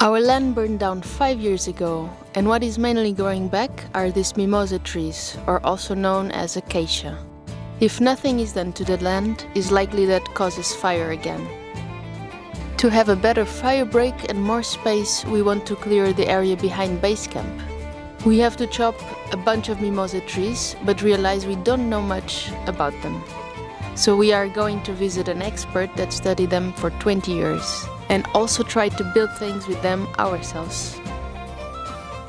Our land burned down 5 years ago, and what is mainly growing back are these mimosa trees, or also known as acacia. If nothing is done to the land, it's likely that causes fire again. To have a better fire break and more space, we want to clear the area behind base camp. We have to chop a bunch of mimosa trees, but realize we don't know much about them. So we are going to visit an expert that studied them for 20 years, and also try to build things with them ourselves.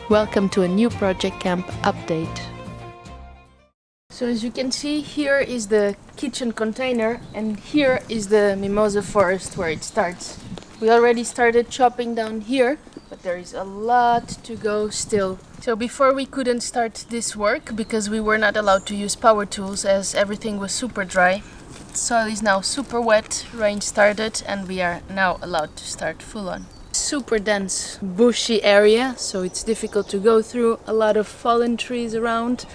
Welcome to a new Project Kamp update. So as you can see, here is the kitchen container, and here is the mimosa forest where it starts. We already started chopping down here, but there is a lot to go still. So before we couldn't start this work because we were not allowed to use power tools as everything was super dry. Soil is now super wet, rain started, and we are now allowed to start full on. Super dense bushy area, so it's difficult to go through, a lot of fallen trees around,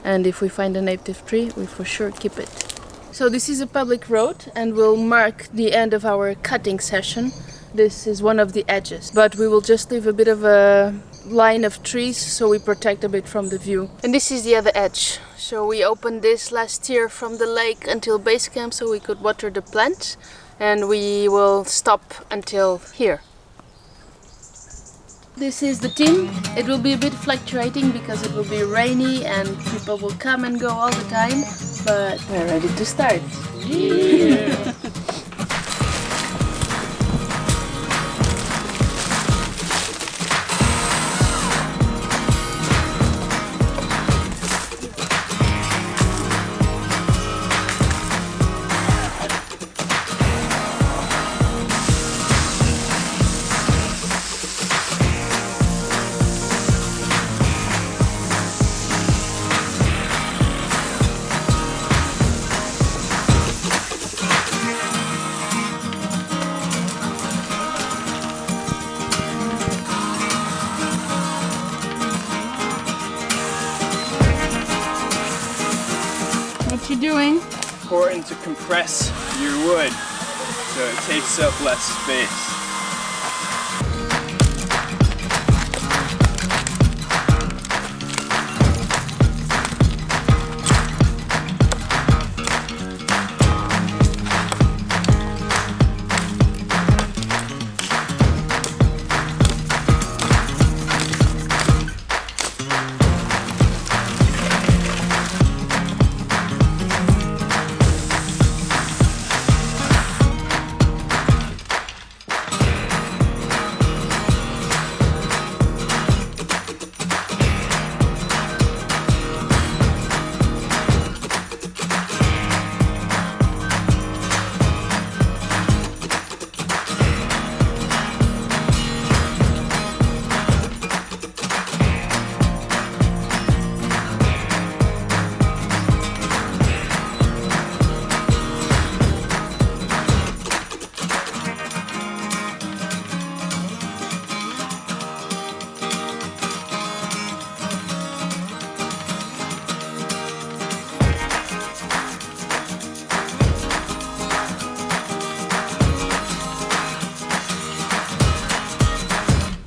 and if we find a native tree, we for sure keep it. So this is a public road and will mark the end of our cutting session. This is one of the edges, but we will just leave a bit of a line of trees so we protect a bit from the view. And this is the other edge. So we opened this last year from the lake until base camp so we could water the plants, and we will stop until here. This is the team. It will be a bit fluctuating because it will be rainy and people will come and go all the time, but we're ready to start. Yeah. What you doing? Important to compress your wood so it takes up less space.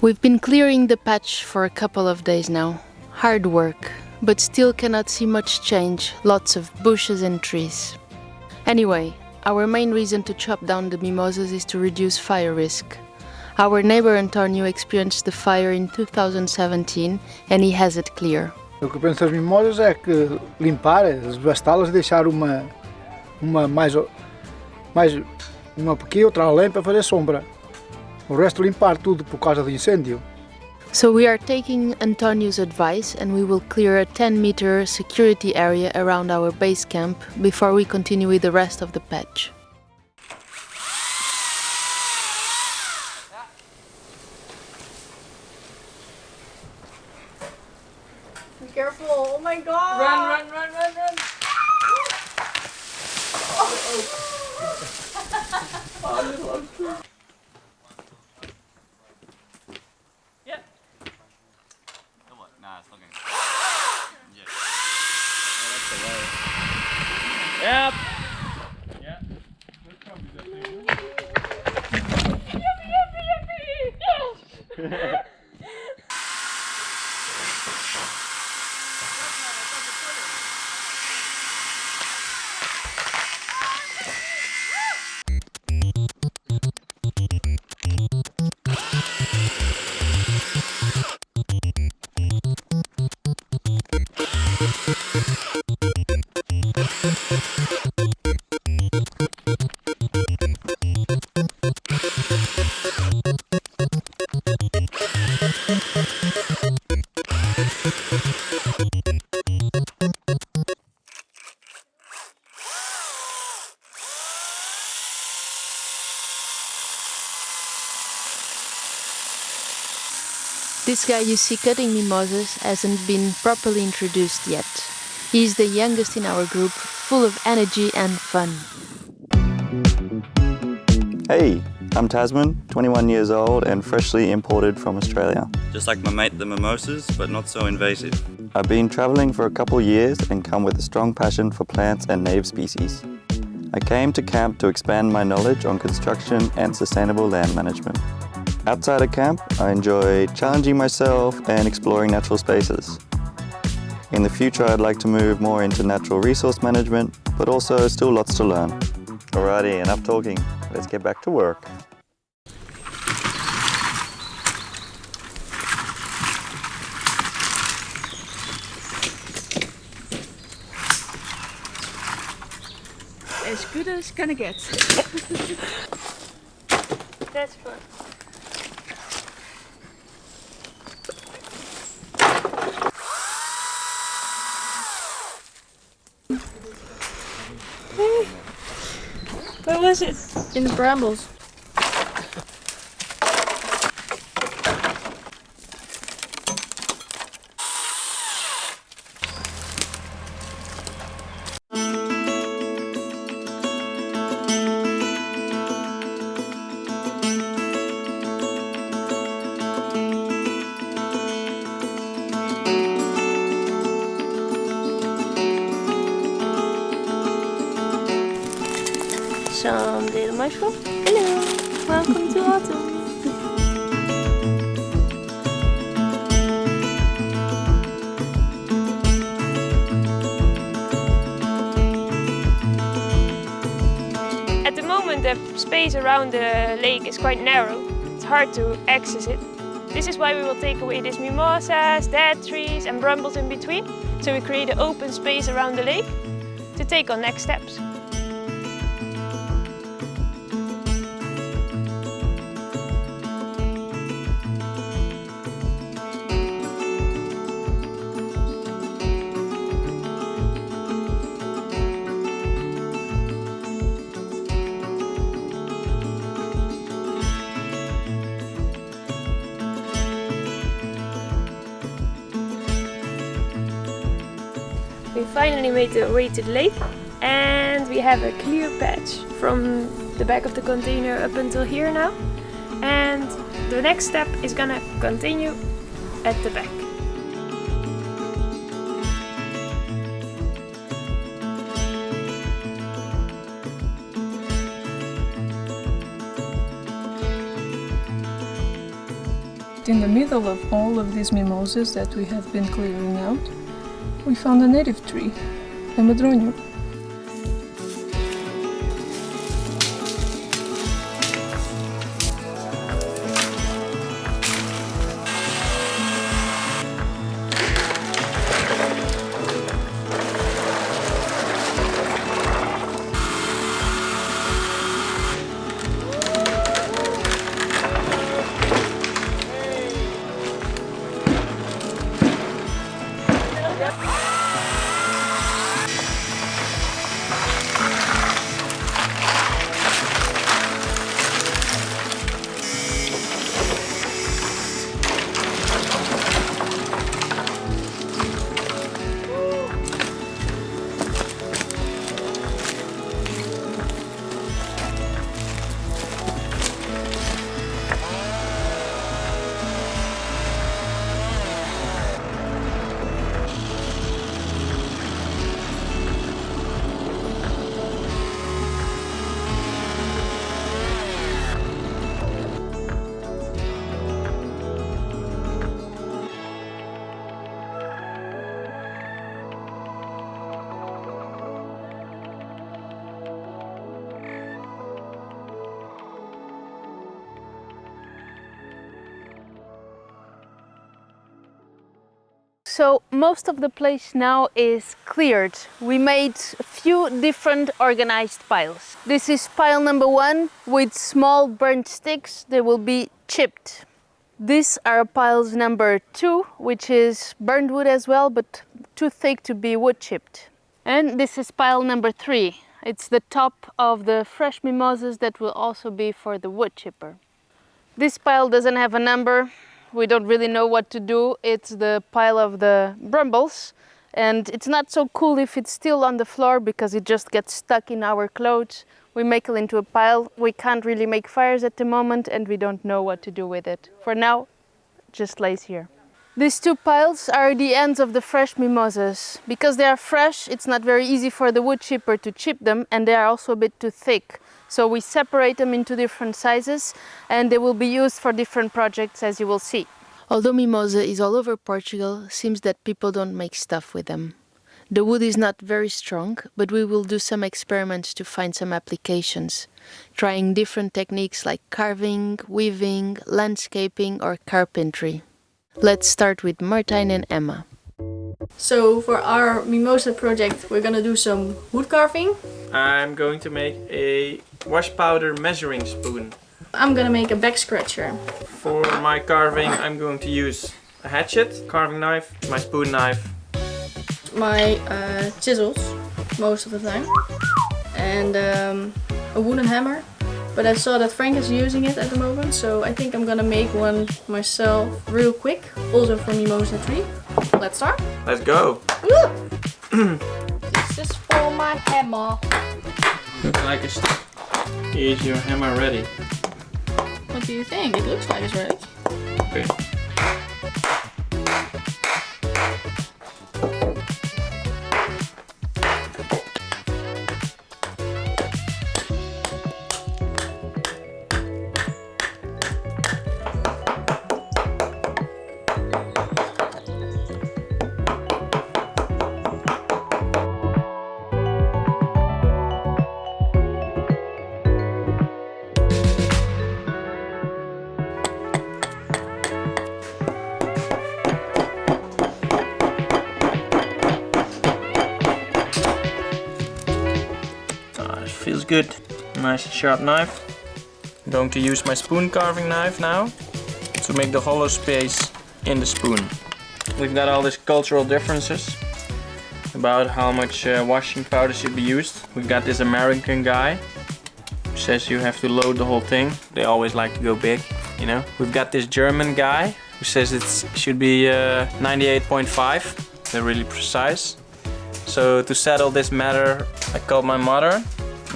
We've been clearing the patch for a couple of days now. Hard work, but still cannot see much change, lots of bushes and trees. Anyway, our main reason to chop down the mimosas is to reduce fire risk. Our neighbor Antonio experienced the fire in 2017 and he has it clear. O que eu penso das mimosas é que limpar, devastá-las e deixar uma aqui, outra além para fazer sombra. O resto limpar tudo por causa do incêndio. So we are taking Antonio's advice and we will clear a 10-meter security area around our base camp before we continue with the rest of the patch. Be careful! Oh my god! Run, run, run, run, run! Oh. Yep. Yeah. Yippee, yippee, yippee! Yes! This guy you see cutting mimosas hasn't been properly introduced yet. He's the youngest in our group, full of energy and fun. Hey, I'm Tasman, 21 years old and freshly imported from Australia. Just like my mate the Mimosas, but not so invasive. I've been traveling for a couple years and come with a strong passion for plants and native species. I came to Kamp to expand my knowledge on construction and sustainable land management. Outside of Kamp, I enjoy challenging myself and exploring natural spaces. In the future, I'd like to move more into natural resource management, but also still lots to learn. Alrighty, enough talking. Let's get back to work. As good as it's gonna get. That's fun. Where was it? In the brambles. Some little mushroom. Hello, welcome to autumn. At the moment the space around the lake is quite narrow. It's hard to access it. This is why we will take away these mimosas, dead trees and brambles in between. So we create an open space around the lake to take on next steps. We finally made the way to the lake and we have a clear patch from the back of the container up until here now. And the next step is gonna continue at the back. In the middle of all of these mimosas that we have been clearing out, we found a native tree, a madronium. So most of the place now is cleared. We made a few different organized piles. This is pile number 1 with small burnt sticks. They will be chipped. These are piles number 2, which is burnt wood as well, but too thick to be wood chipped. And this is pile number 3. It's the top of the fresh mimosas that will also be for the wood chipper. This pile doesn't have a number. We don't really know what to do. It's the pile of the brambles, and it's not so cool if it's still on the floor because it just gets stuck in our clothes. We make it into a pile. We can't really make fires at the moment, and we don't know what to do with it. For now, it just lays here. These 2 piles are the ends of the fresh mimosas. Because they are fresh, it's not very easy for the wood chipper to chip them, and they are also a bit too thick. So we separate them into different sizes, and they will be used for different projects, as you will see. Although mimosa is all over Portugal, it seems that people don't make stuff with them. The wood is not very strong, but we will do some experiments to find some applications, trying different techniques like carving, weaving, landscaping or carpentry. Let's start with Martijn and Emma. So for our mimosa project we're gonna do some wood carving. I'm going to make a wash powder measuring spoon. I'm gonna make a back scratcher. For my carving I'm going to use a hatchet, carving knife, my spoon knife, my chisels most of the time, and a wooden hammer. But I saw that Frank is using it at the moment, so I think I'm gonna make one myself real quick, also for mimosa tree. Let's start. Let's go. This is for my hammer. Looks like it's... Is your hammer ready? What do you think? It looks like it's ready. Okay. Feels good. Nice sharp knife. I'm going to use my spoon carving knife now to make the hollow space in the spoon. We've got all these cultural differences about how much washing powder should be used. We've got this American guy who says you have to load the whole thing. They always like to go big, you know. We've got this German guy who says it should be 98.5. They're really precise. So to settle this matter, I called my mother.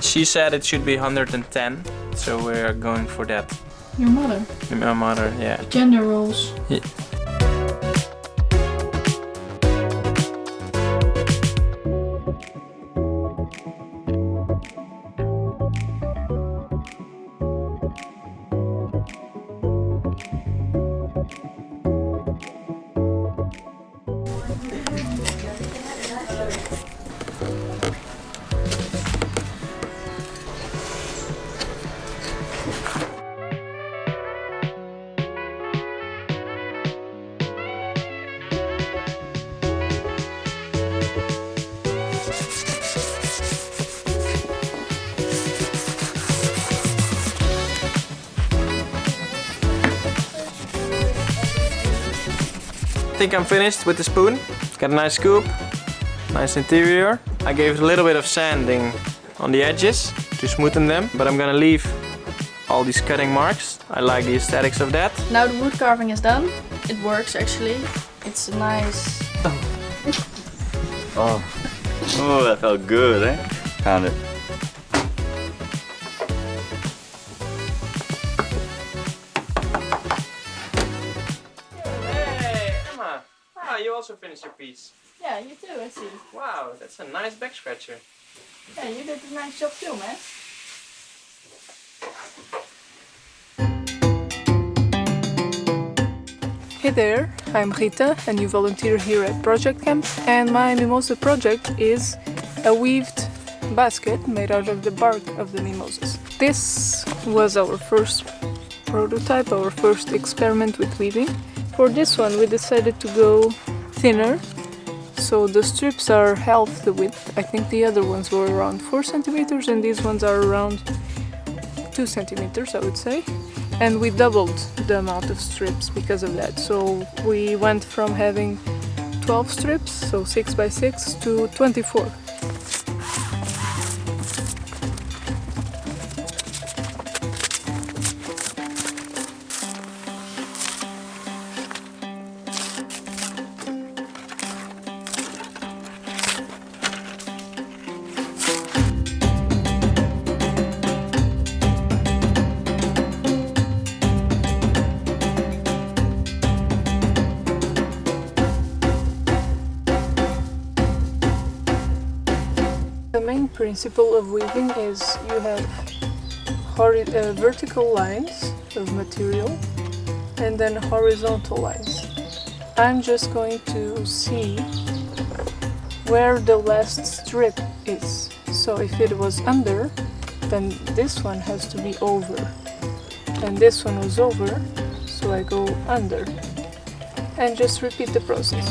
She said it should be 110, so we're going for that. Your mother? My mother, yeah. Gender roles. Yeah. I think I'm finished with the spoon. Got a nice scoop, nice interior. I gave it a little bit of sanding on the edges to smoothen them, but I'm gonna leave all these cutting marks. I like the aesthetics of that. Now the wood carving is done. It works actually. It's a nice... Oh, that felt good, eh? Found it. You also finished your piece. Yeah, you too, I see. Wow, that's a nice back scratcher. Yeah, you did a nice job too, man. Hey there, I'm Rita, a new volunteer here at Project Kamp, and my Mimosa project is a weaved basket made out of the bark of the mimosas. This was our first prototype, our first experiment with weaving. For this one we decided to go thinner. So the strips are half the width. I think the other ones were around 4 centimeters and these ones are around 2 centimeters, I would say. And we doubled the amount of strips because of that. So we went from having 12 strips, so 6 by 6, to 24. The main principle of weaving is you have vertical lines of material and then horizontal lines. I'm just going to see where the last strip is. So if it was under, then this one has to be over. And this one was over, so I go under. And just repeat the process.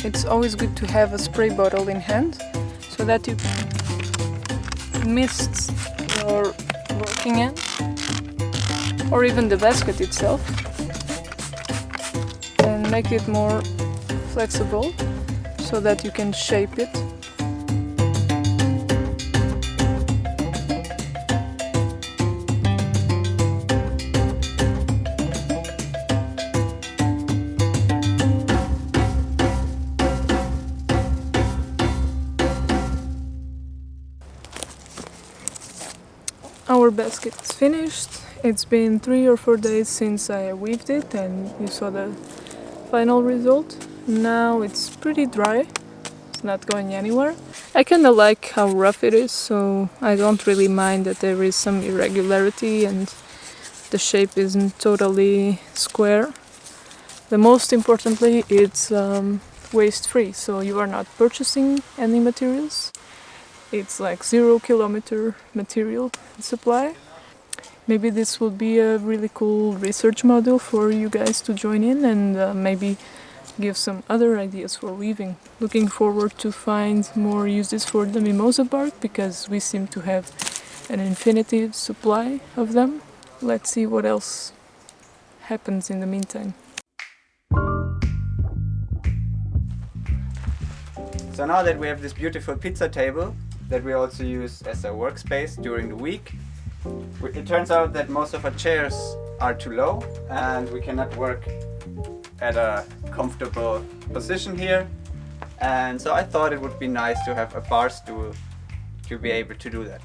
It's always good to have a spray bottle in hand so that you mist your working end or even the basket itself and make it more flexible so that you can shape it. Our basket is finished. It's been 3 or 4 days since I weaved it and you saw the final result. Now it's pretty dry, it's not going anywhere. I kinda like how rough it is, so I don't really mind that there is some irregularity and the shape isn't totally square. The most importantly, it's waste-free, so you are not purchasing any materials. It's like 0-kilometer material supply. Maybe this will be a really cool research module for you guys to join in and maybe give some other ideas for weaving. Looking forward to find more uses for the mimosa bark because we seem to have an infinite supply of them. Let's see what else happens in the meantime. So now that we have this beautiful pizza table that we also use as a workspace during the week, it turns out that most of our chairs are too low and we cannot work at a comfortable position here. And so I thought it would be nice to have a bar stool to be able to do that.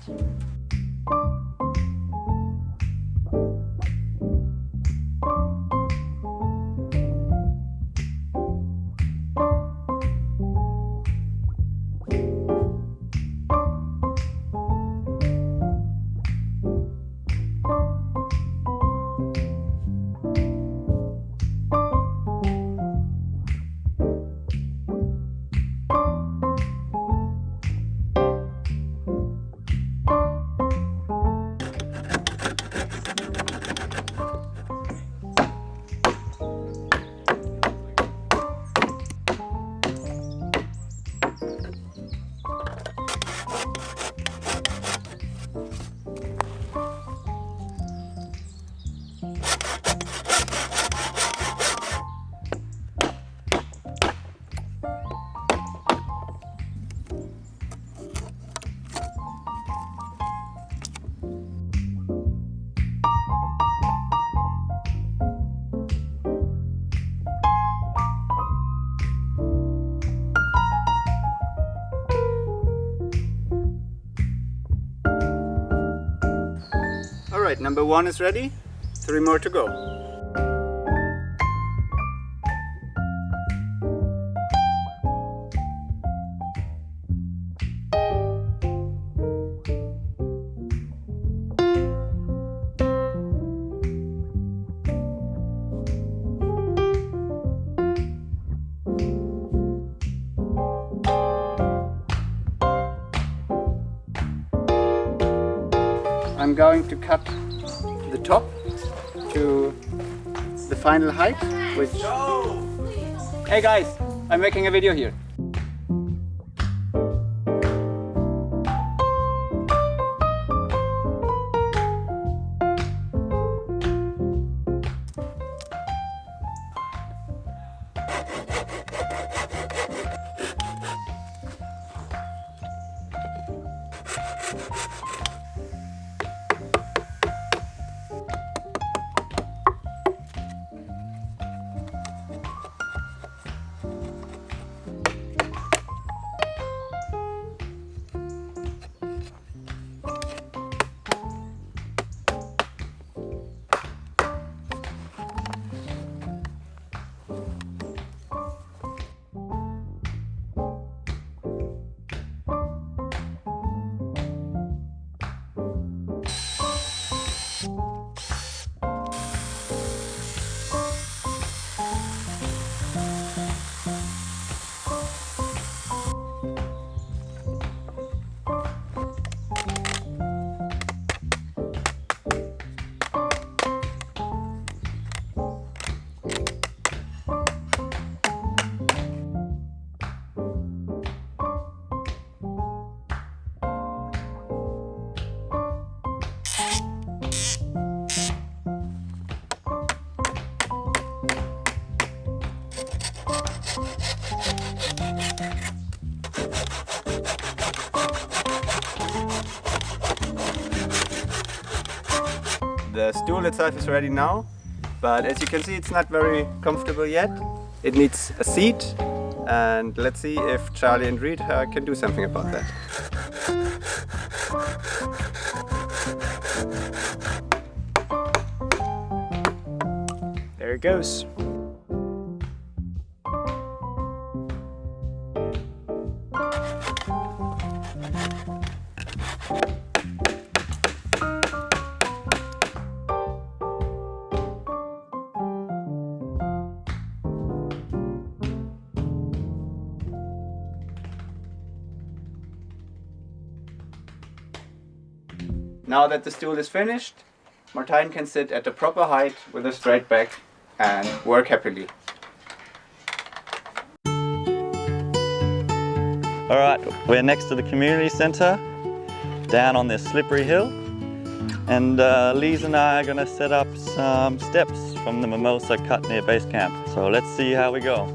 Alright, number 1 is ready. 3 more to go. I'm going to cut the top to the final height, which... Hey guys, I'm making a video here. The stool itself is ready now, but as you can see it's not very comfortable yet. It needs a seat, and let's see if Charlie and Reed can do something about that. There it goes. Now that the stool is finished, Martijn can sit at the proper height with a straight back and work happily. Alright, we're next to the community centre, down on this slippery hill, and Lise and I are going to set up some steps from the Mimosa cut near base camp. So let's see how we go.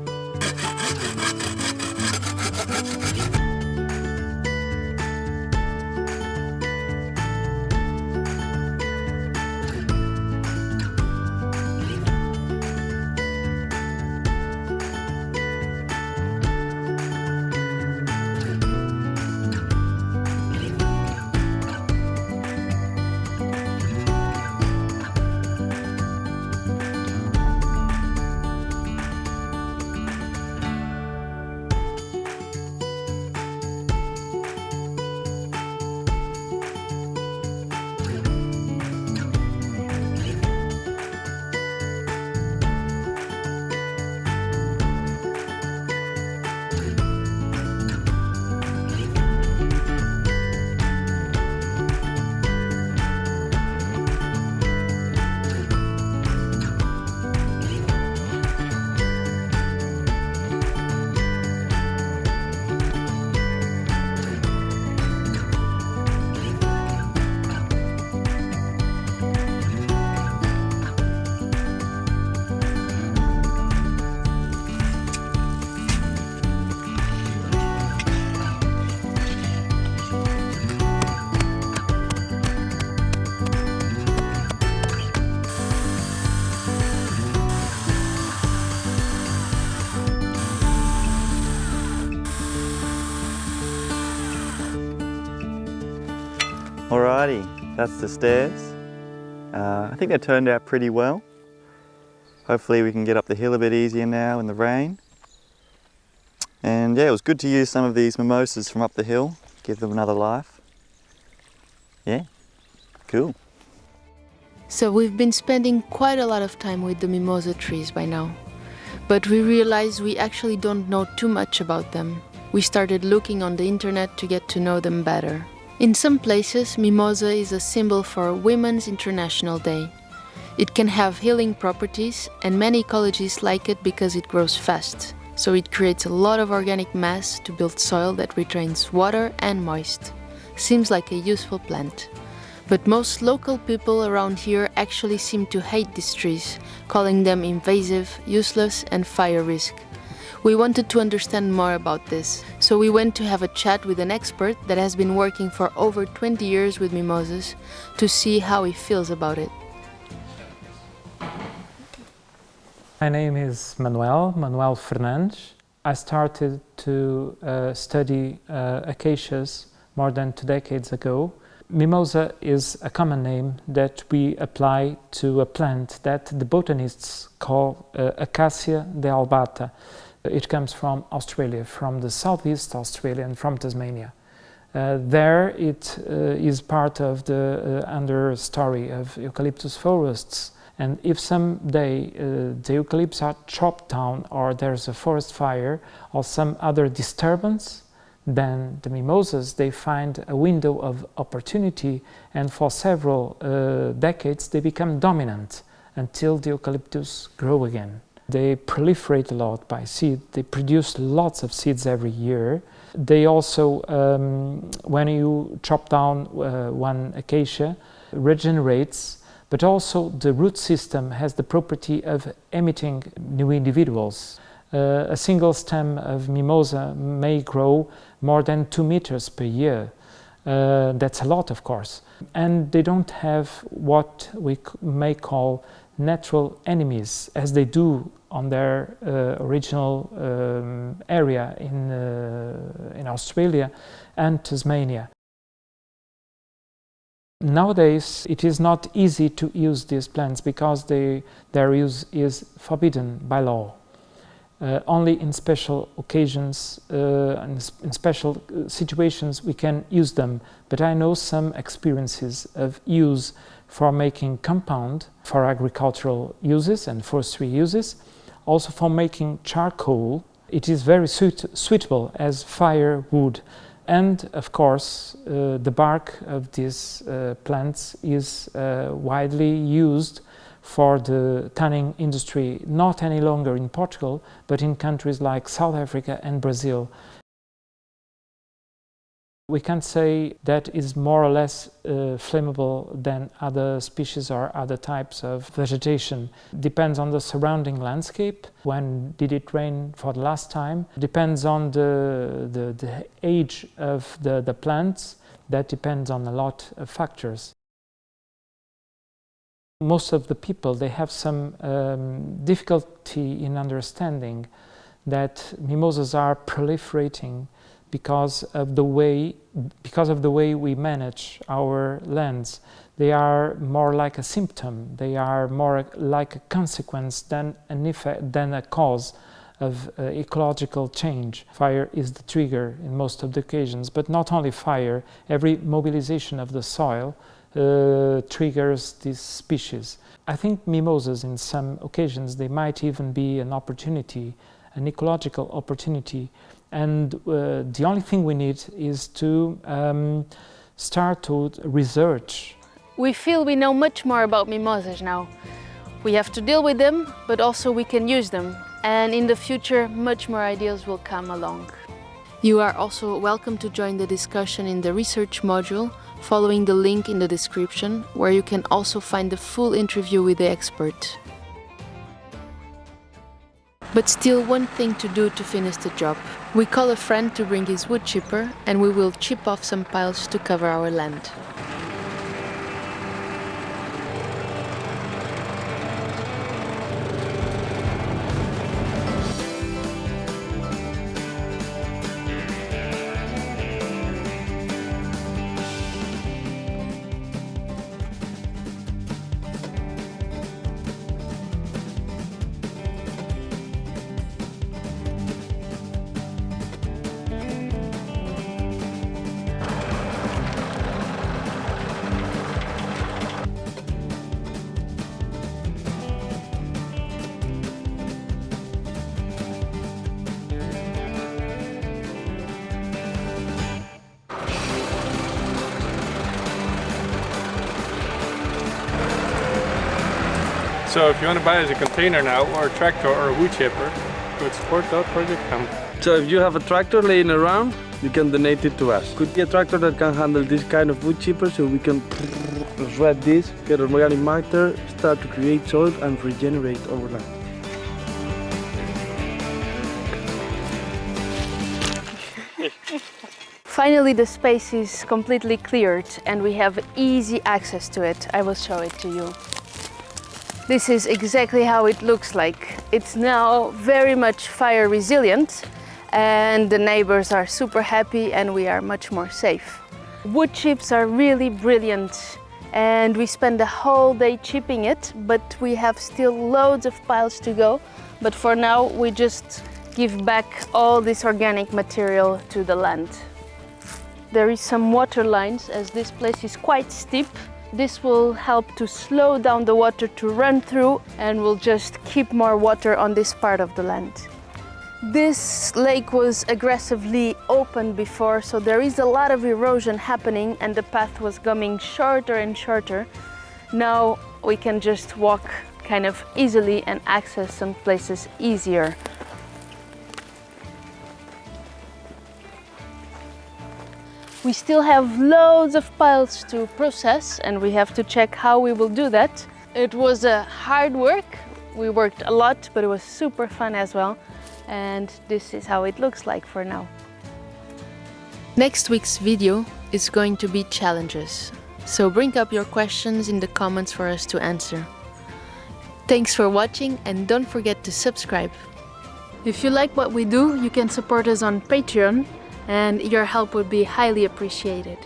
Alrighty, that's the stairs. I think they turned out pretty well. Hopefully we can get up the hill a bit easier now in the rain. And yeah, it was good to use some of these mimosas from up the hill, give them another life. Yeah, cool. So we've been spending quite a lot of time with the mimosa trees by now. But we realized we actually don't know too much about them. We started looking on the internet to get to know them better. In some places, mimosa is a symbol for Women's International Day. It can have healing properties, and many ecologists like it because it grows fast. So it creates a lot of organic mass to build soil that retains water and moist. Seems like a useful plant. But most local people around here actually seem to hate these trees, calling them invasive, useless, and fire risk. We wanted to understand more about this, so we went to have a chat with an expert that has been working for over 20 years with mimosas to see how he feels about it. My name is Manuel Fernandes. I started to study acacias more than 2 decades ago. Mimosa is a common name that we apply to a plant that the botanists call Acacia dealbata. It comes from Australia, from the southeast Australia and from Tasmania. There it is part of the understory of eucalyptus forests. And if someday the eucalypts are chopped down or there's a forest fire or some other disturbance, then the mimosas, they find a window of opportunity, and for several decades they become dominant until the eucalyptus grow again. They proliferate a lot by seed. They produce lots of seeds every year. They also, when you chop down one acacia, regenerates, but also the root system has the property of emitting new individuals. A single stem of mimosa may grow more than 2 meters per year. That's a lot, of course. And they don't have what we may call natural enemies, as they do on their original area in Australia and Tasmania. Nowadays, it is not easy to use these plants because their use is forbidden by law. Only in special occasions and in special situations we can use them. But I know some experiences of use for making compound for agricultural uses and forestry uses, also for making charcoal. It is very suitable as firewood. And of course, the bark of these plants is widely used for the tanning industry, not any longer in Portugal, but in countries like South Africa and Brazil. We can say that is more or less flammable than other species or other types of vegetation. Depends on the surrounding landscape. When did it rain for the last time? Depends on the age of the plants. That depends on a lot of factors. Most of the people, they have some difficulty in understanding that mimosas are proliferating because of the way we manage our lands. They are more like a symptom. They are more like a consequence than an effect, than a cause of ecological change. Fire is the trigger in most of the occasions, but not only fire. Every mobilization of the soil triggers these species. I think mimosas, in some occasions, they might even be an opportunity, an ecological opportunity. And the only thing we need is to start to research. We feel we know much more about mimosas now. We have to deal with them, but also we can use them. And in the future, much more ideas will come along. You are also welcome to join the discussion in the research module, following the link in the description, where you can also find the full interview with the expert. But still one thing to do to finish the job. We call a friend to bring his wood chipper, and we will chip off some piles to cover our land. So if you want to buy as a container now, or a tractor, or a wood chipper, go to support.project Kamp. So if you have a tractor laying around, you can donate it to us. Could be a tractor that can handle this kind of wood chipper, so we can shred this, get organic matter, start to create soil and regenerate our land. Finally, the space is completely cleared and we have easy access to it. I will show it to you. This is exactly how it looks like. It's now very much fire resilient and the neighbors are super happy and we are much more safe. Wood chips are really brilliant and we spend the whole day chipping it, but we have still loads of piles to go. But for now, we just give back all this organic material to the land. There is some water lines as this place is quite steep. This will help to slow down the water to run through and will just keep more water on this part of the land. This lake was aggressively open before, so there is a lot of erosion happening and the path was coming shorter and shorter. Now we can just walk kind of easily and access some places easier. We still have loads of piles to process and we have to check how we will do that. It was hard work. We worked a lot, but it was super fun as well. And this is how it looks like for now. Next week's video is going to be challenges. So bring up your questions in the comments for us to answer. Thanks for watching and don't forget to subscribe. If you like what we do, you can support us on Patreon and your help would be highly appreciated.